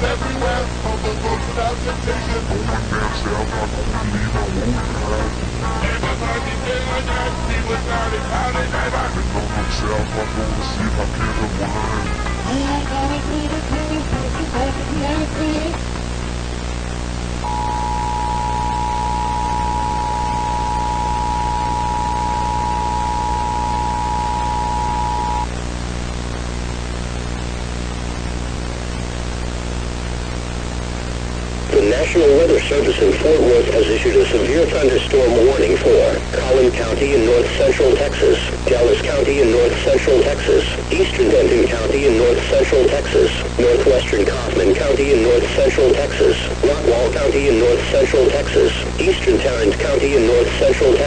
everywhere, on the road without temptation. No one can say I'm not gonna leave, I won't hide. And that's why he day or night, he was out and out and night. And no one say I'm not gonna sleep, I can't unwind. The National Weather Service in Fort Worth has issued a severe thunderstorm warning for Collin County in north-central Texas, Dallas County in north-central Texas, eastern Denton County in north-central Texas, northwestern Kaufman County in north-central Texas, Rockwall County in north-central Texas, eastern Tarrant County in north-central Texas.